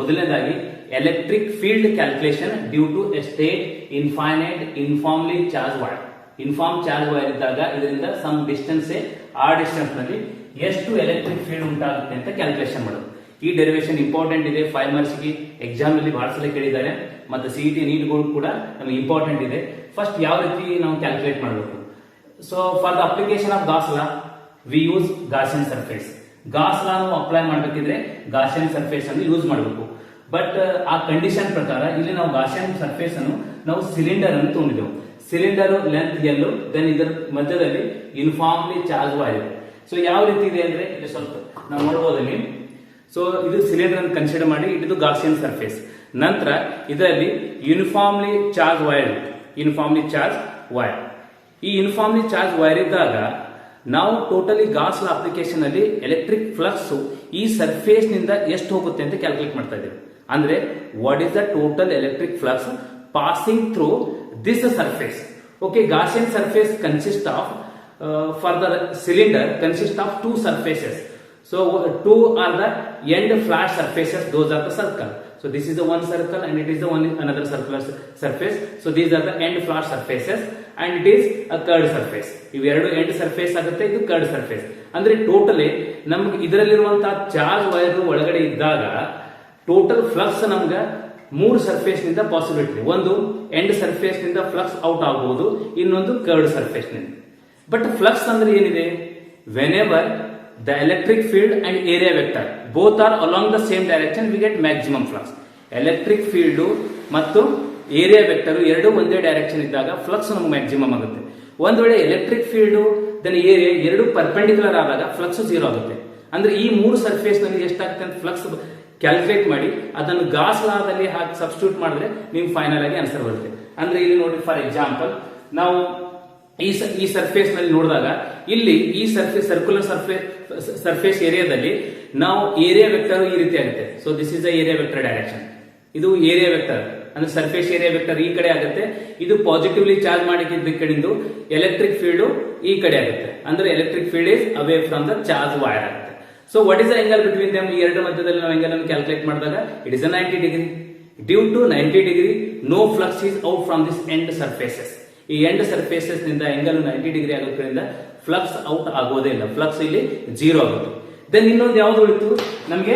ಮೊದಲನೇದಾಗಿ electric field calculation due to a straight infinite uniformly charge wire. Uniform charge wire ಇದ್ದಾಗ ಇದರಿಂದ some distance ಆ distance ನಲ್ಲಿ ಎಷ್ಟು ಎಲೆಕ್ಟ್ರಿಕ್ ಫೀಲ್ಡ್ ಉಂಟಾಗುತ್ತೆ ಅಂತ ಕ್ಯಾಲ್ಕುಲೇಷನ್ ಮಾಡೋದು. ಈ ಡೆರಿವೇಶನ್ ಇಂಪಾರ್ಟೆಂಟ್ ಇದೆ, 5 ಮಾರ್ಕ್ಸ್ ಗೆ ಎಕ್ಸಾಮ್ ನಲ್ಲಿ ಬಹಳ ಸಲ ಕೇಳಿದ್ದಾರೆ, ಮತ್ತೆ ಸಿಇಟಿ ನೀಟ್ಗಳು ಕೂಡ ನಮಗೆ ಇಂಪಾರ್ಟೆಂಟ್ ಇದೆ. ಫಸ್ಟ್ ಯಾವ ರೀತಿ ನಾವು ಕ್ಯಾಲ್ಕುಲೇಟ್ ಮಾಡಬೇಕು? So for the application of Gauss law we use Gaussian surface. Gauss law ನಾವು ಅಪ್ಲೈ ಮಾಡಬೇಕಿದ್ರೆ ಗಾಸಿಯನ್ ಸರ್ಫೇಸ್ ಅನ್ನು ಯೂಸ್ ಮಾಡಬೇಕು. ಬಟ್ ಆ ಕಂಡೀಷನ್ ಪ್ರಕಾರ ಇಲ್ಲಿ ನಾವು ಗಾಸಿಯನ್ ಸರ್ಫೇಸ್ ಅನ್ನು ನಾವು ಸಿಲಿಂಡರ್ ಅನ್ನು ತಗೊಂಡಿದ್ದೆವು. ಸಿಲಿಂಡರ್ ಲೆಂತ್ ಎಲ್ಲೋ, ದೆನ್ ಇದರ ಮಧ್ಯದಲ್ಲಿ ಯೂನಿಫಾರ್ಮ್ಲಿ ಚಾರ್ಜ್ ವೈರ್. ಸೊ ಯಾವ ರೀತಿ ಇದೆ ಅಂದ್ರೆ ಇಲ್ಲಿ ಸ್ವಲ್ಪ ನಾವು ನೋಡಬಹುದಲ್ಲಿ. ಸೊ ಇದು ಸಿಲಿಂಡರ್ ಅನ್ನು ಕನ್ಸಿಡರ್ ಮಾಡಿ, ಇದು ಗಾಸಿಯನ್ ಸರ್ಫೇಸ್. ನಂತರ ಇದರಲ್ಲಿ uniformly charge wire, uniformly charge wire. ಈ ಯೂನಿಫಾರ್ಮ್ಲಿ ಚಾರ್ಜ್ ವೈರ್ ಇದ್ದಾಗ ನಾವು ಟೋಟಲಿ ಗಾಸ್ ಲಾ ಅಪ್ಲಿಕೇಶನ್ ಅಲ್ಲಿ ಎಲೆಕ್ಟ್ರಿಕ್ ಫ್ಲಕ್ಸ್ ಈ ಸರ್ಫೇಸ್ ನಿಂದ ಎಷ್ಟು ಹೋಗುತ್ತೆ ಅಂತ ಕ್ಯಾಲ್ಕುಲೇಟ್ ಮಾಡ್ತಾ ಇದ್ದೇವೆ. ಅಂದ್ರೆ what is the total electric flux passing through this surface. Okay, Gaussian surface consist of for the cylinder consist of two surfaces. So two are the end flat surfaces, those are the circle. So this is the one circle and it is the one another circular surface. So these are the end flat surfaces and it is a curved surface. ಇವೆರಡು end surface ಆಗುತ್ತೆ, ಇದು curved surface. ಅಂದ್ರೆ totally ನಮ್ಗೆ ಇದರಲ್ಲಿರುವಂತಹ charge wire ಒಳಗಡೆ ಇದ್ದಾಗ total flux ನಮ್ಗೆ 3 surface ನಿಂದ possibility. ಒಂದು ಎಂಡ್ ಸರ್ಫೇಸ್ ನಿಂದ ಫ್ಲಕ್ಸ್ ಔಟ್ ಆಗಬಹುದು, ಇನ್ನೊಂದು ಕರ್ಡ್ ಸರ್ಫೇಸ್ ನಿಂದ. ಬಟ್ ಫ್ಲಕ್ಸ್ ಅಂದ್ರೆ ಏನಿದೆ? Whenever the electric field and area vector both are along the same direction we get maximum flux. Electric field ಮತ್ತು ಏರಿಯಾ ವೆಕ್ಟರ್ ಎರಡು ಒಂದೇ ಡೈರೆಕ್ಷನ್ ಇದ್ದಾಗ ಫ್ಲಕ್ಸ್ ನಮ್ಗೆ ಮ್ಯಾಕ್ಸಿಮಮ್ ಆಗುತ್ತೆ. ಒಂದ್ ವೇಳೆ ಎಲೆಕ್ಟ್ರಿಕ್ ಫೀಲ್ಡ್ ದೆನ್ ಏರಿಯಾ ಎರಡು ಪರ್ಪೆಂಡಿಕ್ಯುಲರ್ ಆದಾಗ ಫ್ಲಕ್ಸ್ 0 ಆಗುತ್ತೆ. ಅಂದ್ರೆ ಈ 3 ಸರ್ಫೇಸ್ ನಲ್ಲಿ ಎಷ್ಟಾಗುತ್ತೆ ಅಂತ ಫ್ಲಕ್ಸ್ ಕ್ಯಾಲ್ಕುಲೇಟ್ ಮಾಡಿ ಅದನ್ನು ಗಾಸ್ ಲಾದಲ್ಲಿ ಹಾಕಿ ಸಬ್ಸ್ಟಿಟ್ಯೂಟ್ ಮಾಡಿದ್ರೆ ನಿಮ್ಗೆ ಫೈನಲ್ ಆಗಿ ಆನ್ಸರ್ ಬರುತ್ತೆ. ಅಂದ್ರೆ ಇಲ್ಲಿ ನೋಡಿ, ಫಾರ್ ಎಕ್ಸಾಂಪಲ್ ನಾವು ಈ ಸರ್ಫೇಸ್ ನಲ್ಲಿ ನೋಡಿದಾಗ ಇಲ್ಲಿ ಈ ಸರ್ಫೇಸ್ ಸರ್ಕ್ಯುಲರ್ ಸರ್ಫೇಸ್ ಏರಿಯಾದಲ್ಲಿ ನಾವು ಏರಿಯಾ ವೆಕ್ಟರ್ ಈ ರೀತಿ ಆಗುತ್ತೆ. So this is the area vector direction. ಇದು ಏರಿಯಾ ವೆಕ್ಟರ್ ಅಂದ್ರೆ ಸರ್ಫೇಸ್ ಏರಿಯಾ ವೆಕ್ಟರ್ ಈ ಕಡೆ ಆಗುತ್ತೆ. ಇದು ಪಾಸಿಟಿವ್ಲಿ ಚಾರ್ಜ್ ಮಾಡಿದ ಕಡೆಯಿಂದ ಎಲೆಕ್ಟ್ರಿಕ್ ಫೀಲ್ಡ್ ಈ ಕಡೆ ಆಗುತ್ತೆ. ಅಂದ್ರೆ electric field is away from the charge wire ಆಗುತ್ತೆ. So what is the angle between them? ಈ ಎರಡು ಮಧ್ಯದಲ್ಲಿ ನಾವು ಆಂಗಲ್ ಅನ್ನು ಕ್ಯಾಲ್ಕುಲೇಟ್ ಮಾಡಿದಾಗ it is 90 degree. Due to 90 degree no flux is out from this end surfaces. ಈ end surfaces ನಿಂದ angle 90 degree ಆಗೋದ್ರಿಂದ ಫ್ಲಕ್ಸ್ ಔಟ್ ಆಗೋದೇ ಇಲ್ಲ, ಫ್ಲಕ್ಸ್ ಇಲ್ಲಿ 0 ಆಗುತ್ತೆ. ದೆನ್ ಇನ್ನೊಂದು ಯಾವ್ದು ಉಳಿತು ನಮಗೆ?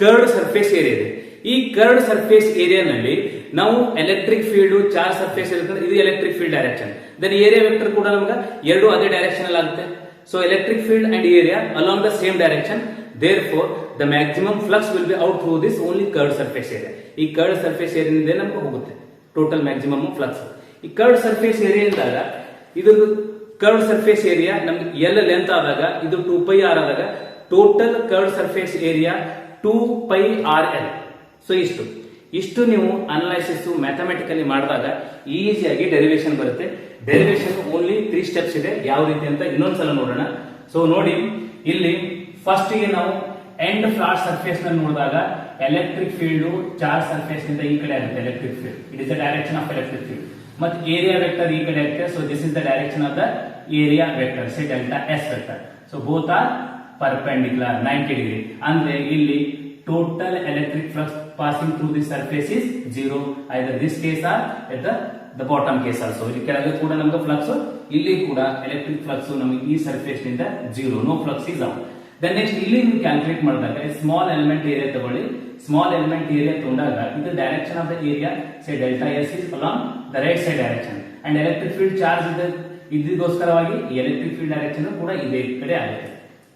ಕರ್ಡ್ ಸರ್ಫೇಸ್ ಏರಿಯಾ ಇದೆ. ಈ ಕರ್ಡ್ ಸರ್ಫೇಸ್ ಏರಿಯಾನಲ್ಲಿ ನಾವು ಎಲೆಕ್ಟ್ರಿಕ್ ಫೀಲ್ಡ್ ಚಾರ್ಜ್ ಸರ್ಫೇಸ್ ಇರುತ್ತೆ, ಇದು electric field direction. Then area vector ಕೂಡ ನಮ್ಗೆ ಎರಡು ಅದೇ ಡೈರೆಕ್ಷನ್ ಅಲ್ಲಿ ಆಗುತ್ತೆ. So electric field and area along the same direction, therefore the maximum flux will be out through this only curved surface area. ಈ curved surface ಏರಿಯಾದಿಂದ ನಮ್ಗೆ ಹೋಗುತ್ತೆ total maximum flux. ಈ ಕರ್ಡ್ ಸರ್ಫೇಸ್ ಏರಿಯಾ ಇದ್ದಾಗ ಇದು curved surface area ನಮ್ಗೆ L length ಆದಾಗ ಇದು 2πr ಆದಾಗ total curved surface area 2πrl. So ಇಷ್ಟು ನೀವು ಅನಲೈಸಿಸ್ ಮ್ಯಾಥಮೆಟಿಕಲಿ ಮಾಡಿದಾಗ ಈಸಿಯಾಗಿ ಡೆರಿವೇಶನ್ ಬರುತ್ತೆ. ಡೆರಿವೇಶನ್ ಓನ್ಲಿ 3 ಸ್ಟೆಪ್ಸ್ ಇದೆ. ಯಾವ ರೀತಿ ಅಂತ ಇನ್ನೊಂದ್ಸಲ ನೋಡೋಣ. ಸೊ ನೋಡಿ, ಇಲ್ಲಿ ಫಸ್ಟ್ ಗೆ ನಾವು ಎಂಡ್ ಫ್ಲಾಟ್ ಸರ್ಫೇಸ್ ನಲ್ಲಿ ನೋಡಿದಾಗ ಎಲೆಕ್ಟ್ರಿಕ್ ಫೀಲ್ಡ್ ಚಾರ್ಜ್ ಸರ್ಫೇಸ್ ನಿಂದ ಈ ಕಡೆ ಆಗುತ್ತೆ. Electric field it is the direction of electric field. ಮತ್ತೆ ಏರಿಯಾ ವೆಕ್ಟರ್ ಈ ಕಡೆ ಆಗುತ್ತೆ. So this is the direction of the area vector, say delta S vector. So both are perpendicular 90 degree. ಅಂದ್ರೆ ಇಲ್ಲಿ total electric flux passing through this surface is 0, either this case or at the bottom case also. ಇಲ್ಲಿ ಕೆಳಗೆ ಕೂಡ ನಮ್ಗೆ flux, ಇಲ್ಲಿ ಕೂಡ electric flux ನಮಗೆ ಈ ಸರ್ಫೇಸ್ ನಿಂದ 0, no flux is out. Then next ಇಲ್ಲಿ ನೀವು ಕ್ಯಾಲ್ಕುಲೇಟ್ ಮಾಡಿದಾಗ ಸ್ಮಾಲ್ ಎಲಿಮೆಂಟ್ ಏರಿಯಾ ತಗೊಳ್ಳಿ. ಸ್ಮಾಲ್ ಎಲಿಮೆಂಟ್ ಏರಿಯಾ ತಗೊಂಡಾಗ ಇದು direction of the area, say delta S is along the right side direction and electric field charge ಇದಕ್ಕೋಸ್ಕರವಾಗಿ electric field direction ಕೂಡ ಇದೇ ಕಡೆ ಆಗುತ್ತೆ.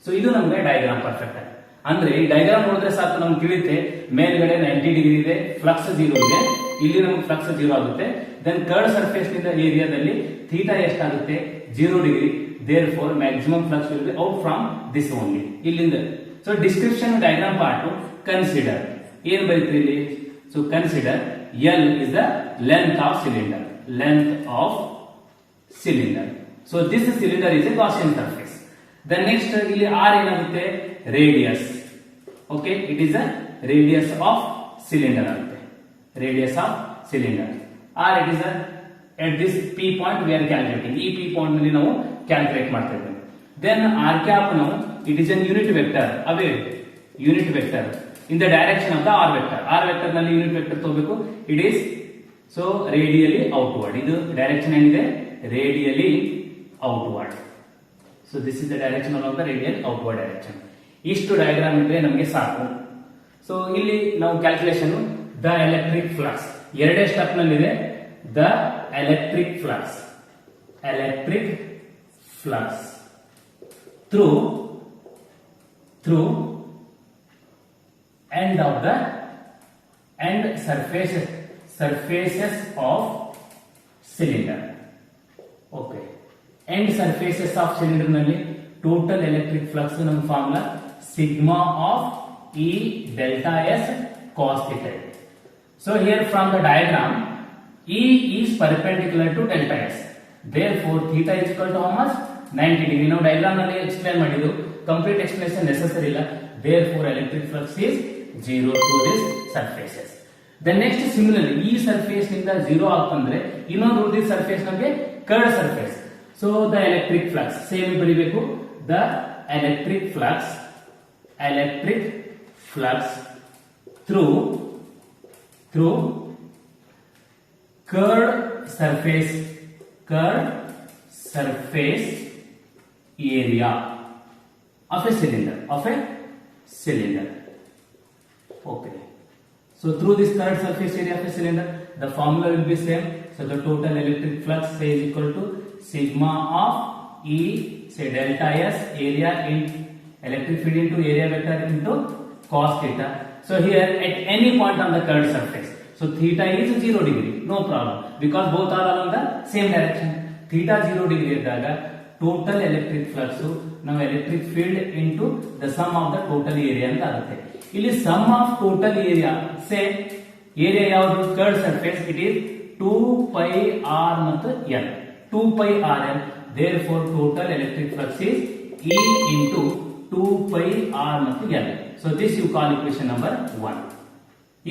ಸೊ ಇದು ನಮ್ಗೆ ಡಯಾಗ್ರಾಮ್ ಪರ್ಫೆಕ್ಟ್ ಆಗಿ. ಅಂದ್ರೆ ಈ ಡಯಾಗ್ರಾಮ್ ನೋಡಿದ್ರೆ ಸಾಕು ನಮ್ಗೆ ತಿಳಿಯುತ್ತೆ, ಮೇಲ್ಗಡೆ 90 ಡಿಗ್ರಿ ಇದೆ, ಫ್ಲಕ್ಸ್ 0 ಇದೆ, ಇಲ್ಲಿ ನಮ್ಗೆ ಫ್ಲಕ್ಸ್ 0 ಆಗುತ್ತೆ. ದೆನ್ ಕರ್ಡ್ ಸರ್ಫೇಸ್ ನಿಂದ ಏರಿಯಾದಲ್ಲಿ ಥೀಟಾ ಎಷ್ಟಾಗುತ್ತೆ? 0 degree. therefore maximum flux will be out from this only, ಇಲ್ಲಿಂದ. So description diagram part consider ಏನ್ ಬರೀತೀರಿ ಇಲ್ಲಿ? So consider L is the length of cylinder, length of cylinder. So this cylinder is a Gaussian surface. Then next ಇಲ್ಲಿ R ಏನಾಗುತ್ತೆ? Radius. Okay, it is a radius of cylinder ಆಗುತ್ತೆ, radius of cylinder. R it is a at this P point we are calculating. ಈ P point ನಲ್ಲಿ ನಾವು calculate ಮಾಡ್ತಾ ಇದ್ದೇವೆ. Then R cap ನಾವು it is an unit vector, ಅವೇ unit vector. In the direction of the R vector. R vector ನಲ್ಲಿ unit vector ತಗೋಬೇಕು. It is so radially outward. ಇದು ಡೈರೆಕ್ಷನ್ ಏನಿದೆ radially outward. So this is the direction of the radial outward direction. ಇಷ್ಟು diagram ಇದ್ರೆ ನಮಗೆ ಸಾಕು. So ಇಲ್ಲಿ ನಾವು ಕ್ಯಾಲ್ಕುಲೇಷನ್ ದ ಎಲೆಕ್ಟ್ರಿಕ್ ಫ್ಲಕ್ಸ್ ಎರಡೇ ಸ್ಟೆಪ್ ನಲ್ಲಿದೆ. The electric flux through end surfaces of cylinder. Okay, end surfaces of cylinder ನಲ್ಲಿ total electric flux ನಮ್ಮ formula sigma of E delta S cos theta. So here from the diagram E is perpendicular to delta S. Therefore theta is equal to how much? 90 degree. ನಾವು diagram ನಲ್ಲಿ explain ಮಾಡಿದ್ದು, complete explanation necessary ಇಲ್ಲ. Therefore electric flux is 0 through this surfaces. The next similarly ಈ surface ನಿಂದ 0 ಆಗ್ತಂದ್ರೆ ಇನ್ನೊಂದು ಉಳಿದ surface ನಮಗೆ curved surface. So the electric flux same ಬರೀಬೇಕು. The electric flux through curved surface area of a cylinder. Okay, so through this curved surface area of a cylinder the formula will be same. So the total electric flux is equal to sigma of E say delta S area in electric field into area vector into cos theta. So here at any point on the curved surface, so theta is 0 degree, no problem, because both are along the same direction. Theta 0 degree iddaga total electric flux ನಾವು electric field into the sum of the total area ಅಂತ ಆಗುತ್ತೆ. ಇಲ್ಲಿ sum of total area say area ಯಾವುದು curved surface, it is 2 pi r ಮತ್ತು l, 2 pi r l. Therefore total electric flux is E into 2 pi r ಮತ್ತು l. So this you call equation number 1.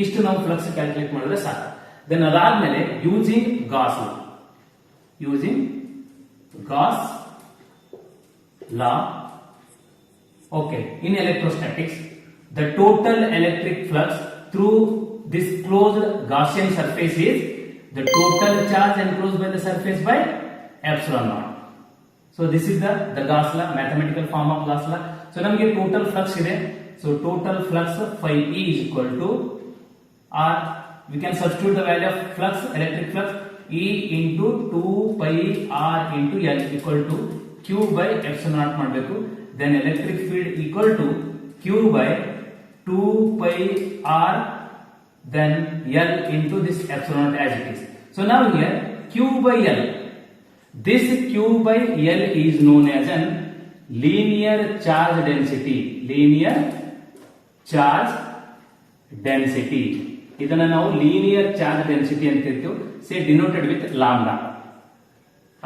ಇಷ್ಟು ನಾವು flux calculate ಮಾಡಿದ್ರೆ ಸಾಕು. Then ಅದಾದ್ಮೇಲೆ using Gauss law. Okay, in electrostatics the total electric flux through this closed Gaussian surface is the total charge enclosed by the surface by epsilon naught. So this is the Gauss law, mathematical form of Gauss law. So ನಮಗೆ total flux ಇದೆ. So total flux phi E is equal to R. We can substitute the value of flux, electric flux, E into 2 pi R into L equal to Q by epsilon naught ಮಾಡಬೇಕು. Then electric field equal to Q by 2 pi R then L into this epsilon naught as it is. So now here Q by L, this Q by L is known as an linear charge density. ಇದನ್ನ ನಾವು linear charge density ಅಂತ ಹೇಳ್ತೀವಿ. Say denoted with lambda.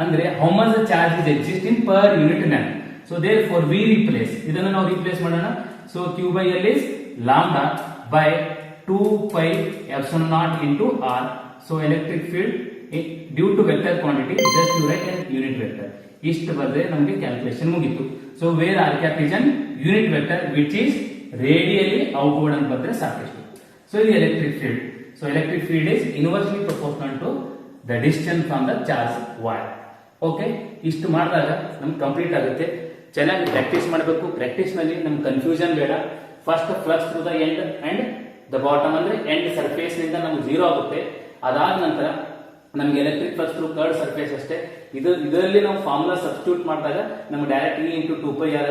ಅಂದ್ರೆ how much charge is exist in per unit man. So therefore we replace, ಇದನ್ನ ನಾವು replace ಮಾಡೋಣ. So Q by L is lambda by 2 pi epsilon naught into r. So electric field due to vector quantity just you write and unit vector. ಇಷ್ಟು ಬರೆದ್ರೆ ನಮಗೆ calculation ಮುಗಿತು. So where R cap is an unit vector which is radially outward ಅಂತ ಬರೆದ್ರೆ ಸಾಕಷ್ಟು. So the electric field. So electric field is inversely proportional to the distance from the charge wire. Okay, ಇಷ್ಟು ಮಾಡಿದಾಗ ನಮ್ಗೆ complete ಆಗುತ್ತೆ. ಚೆನ್ನಾಗಿ practice ಮಾಡಬೇಕು. Practice ನಲ್ಲಿ ನಮ್ಗೆ ಕನ್ಫ್ಯೂಷನ್ ಬೇಡ. First flux through the end and the bottom ಅಂದ್ರೆ ಎಂಡ್ ಸರ್ಫೇಸ್ ನಿಂದ ನಮ್ಗೆ 0 ಆಗುತ್ತೆ. ಅದಾದ ನಂತರ ನಮ್ಗೆ electric flux through curved surface ಅಷ್ಟೇ. ಇದರಲ್ಲಿ ನಾವು ಫಾರ್ಮುಲಾ ಸಬ್ಸ್ಟಿಟ್ಯೂಟ್ ಮಾಡಿದಾಗ ನಮ್ಗೆ direct E into 2 pi R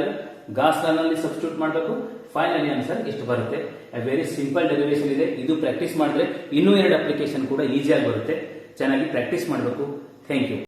Gauss law ನಲ್ಲಿ ಸಬ್ಸ್ಟಿಟ್ಯೂಟ್ ಮಾಡಬೇಕು. ಫೈನಲಿ ಆನ್ಸರ್ ಇಷ್ಟು ಬರುತ್ತೆ. ವೆರಿ ಸಿಂಪಲ್ ಡೆರಿವೇಶನ್ ಇದೆ. ಇದು ಪ್ರಾಕ್ಟೀಸ್ ಮಾಡಿದ್ರೆ ಇನ್ನೂ 2 ಅಪ್ಲಿಕೇಶನ್ ಕೂಡ ಈಸಿಯಾಗಿ ಬರುತ್ತೆ. ಚೆನ್ನಾಗಿ ಪ್ರಾಕ್ಟೀಸ್ ಮಾಡಬೇಕು. Thank you.